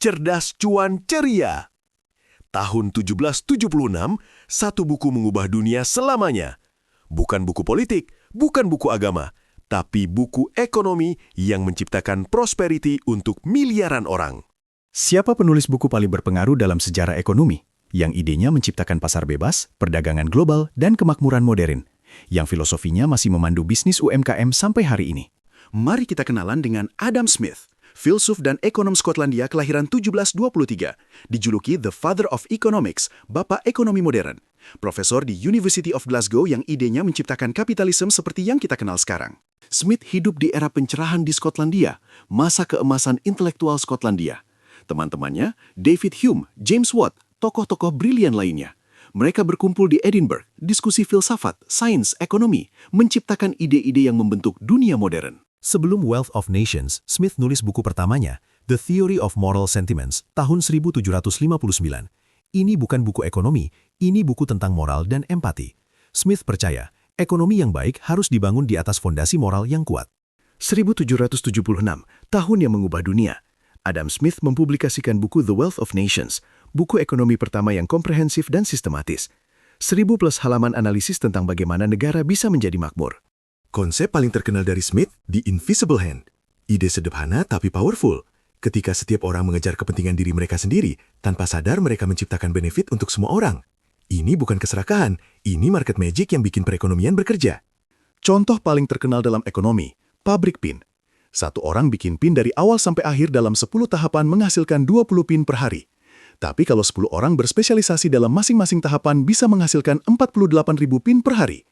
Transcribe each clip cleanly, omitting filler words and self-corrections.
Cerdas Cuan Ceria. Tahun 1776, satu buku mengubah dunia selamanya. Bukan buku politik, bukan buku agama, tapi buku ekonomi yang menciptakan prosperity untuk miliaran orang. Siapa penulis buku paling berpengaruh dalam sejarah ekonomi? Yang idenya menciptakan pasar bebas, perdagangan global, dan kemakmuran modern. Yang filosofinya masih memandu bisnis UMKM sampai hari ini. Mari kita kenalan dengan Adam Smith, filsuf dan ekonom Skotlandia kelahiran 1723, dijuluki The Father of Economics, Bapak Ekonomi Modern. Profesor di University of Glasgow yang idenya menciptakan kapitalisme seperti yang kita kenal sekarang. Smith hidup di era pencerahan di Skotlandia, masa keemasan intelektual Skotlandia. Teman-temannya, David Hume, James Watt, tokoh-tokoh brilian lainnya. Mereka berkumpul di Edinburgh, diskusi filsafat, sains, ekonomi, menciptakan ide-ide yang membentuk dunia modern. Sebelum Wealth of Nations, Smith nulis buku pertamanya, The Theory of Moral Sentiments, tahun 1759. Ini bukan buku ekonomi, ini buku tentang moral dan empati. Smith percaya, ekonomi yang baik harus dibangun di atas fondasi moral yang kuat. 1776, tahun yang mengubah dunia. Adam Smith mempublikasikan buku The Wealth of Nations, buku ekonomi pertama yang komprehensif dan sistematis. 1000 plus halaman analisis tentang bagaimana negara bisa menjadi makmur. Konsep paling terkenal dari Smith, The Invisible Hand. Ide sederhana tapi powerful. Ketika setiap orang mengejar kepentingan diri mereka sendiri, tanpa sadar mereka menciptakan benefit untuk semua orang. Ini bukan keserakahan, ini market magic yang bikin perekonomian bekerja. Contoh paling terkenal dalam ekonomi, pabrik pin. Satu orang bikin pin dari awal sampai akhir dalam 10 tahapan menghasilkan 20 pin per hari. Tapi kalau 10 orang berspesialisasi dalam masing-masing tahapan bisa menghasilkan 48.000 pin per hari.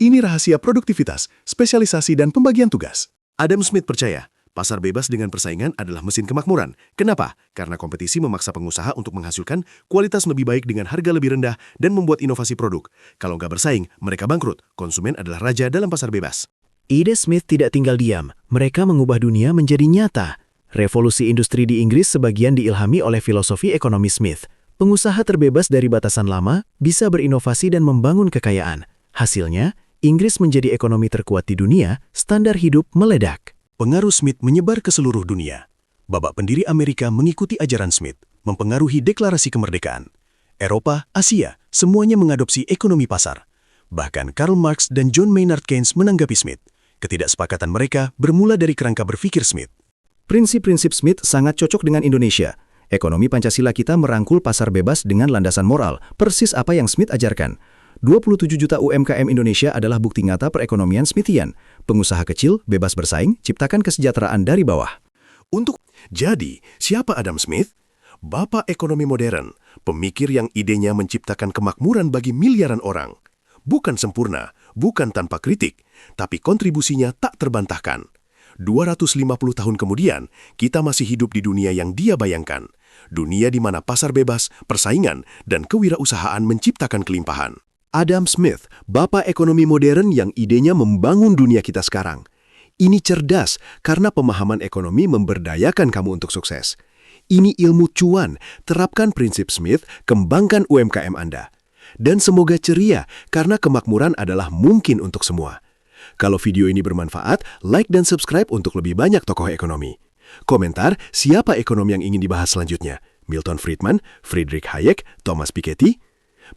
Ini rahasia produktivitas, spesialisasi, dan pembagian tugas. Adam Smith percaya, pasar bebas dengan persaingan adalah mesin kemakmuran. Kenapa? Karena kompetisi memaksa pengusaha untuk menghasilkan kualitas lebih baik dengan harga lebih rendah dan membuat inovasi produk. Kalau nggak bersaing, mereka bangkrut. Konsumen adalah raja dalam pasar bebas. Ide Smith tidak tinggal diam. Mereka mengubah dunia menjadi nyata. Revolusi industri di Inggris sebagian diilhami oleh filosofi ekonomi Smith. Pengusaha terbebas dari batasan lama bisa berinovasi dan membangun kekayaan. Hasilnya, Inggris menjadi ekonomi terkuat di dunia, standar hidup meledak. Pengaruh Smith menyebar ke seluruh dunia. Babak pendiri Amerika mengikuti ajaran Smith, mempengaruhi deklarasi kemerdekaan. Eropa, Asia, semuanya mengadopsi ekonomi pasar. Bahkan Karl Marx dan John Maynard Keynes menanggapi Smith. Ketidaksepakatan mereka bermula dari kerangka berpikir Smith. Prinsip-prinsip Smith sangat cocok dengan Indonesia. Ekonomi Pancasila kita merangkul pasar bebas dengan landasan moral, persis apa yang Smith ajarkan. 27 juta UMKM Indonesia adalah bukti nyata perekonomian Smithian. Pengusaha kecil, bebas bersaing, ciptakan kesejahteraan dari bawah. Jadi, siapa Adam Smith? Bapak ekonomi modern, pemikir yang idenya menciptakan kemakmuran bagi miliaran orang. Bukan sempurna, bukan tanpa kritik, tapi kontribusinya tak terbantahkan. 250 tahun kemudian, kita masih hidup di dunia yang dia bayangkan. Dunia di mana pasar bebas, persaingan, dan kewirausahaan menciptakan kelimpahan. Adam Smith, bapak ekonomi modern yang idenya membangun dunia kita sekarang. Ini cerdas karena pemahaman ekonomi memberdayakan kamu untuk sukses. Ini ilmu cuan, terapkan prinsip Smith, kembangkan UMKM Anda. Dan semoga ceria karena kemakmuran adalah mungkin untuk semua. Kalau video ini bermanfaat, like dan subscribe untuk lebih banyak tokoh ekonomi. Komentar siapa ekonom yang ingin dibahas selanjutnya? Milton Friedman, Friedrich Hayek, Thomas Piketty?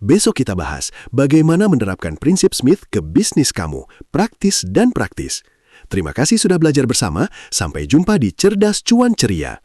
Besok kita bahas bagaimana menerapkan prinsip Smith ke bisnis kamu, praktis dan praktis. Terima kasih sudah belajar bersama, sampai jumpa di Cerdas Cuan Ceria.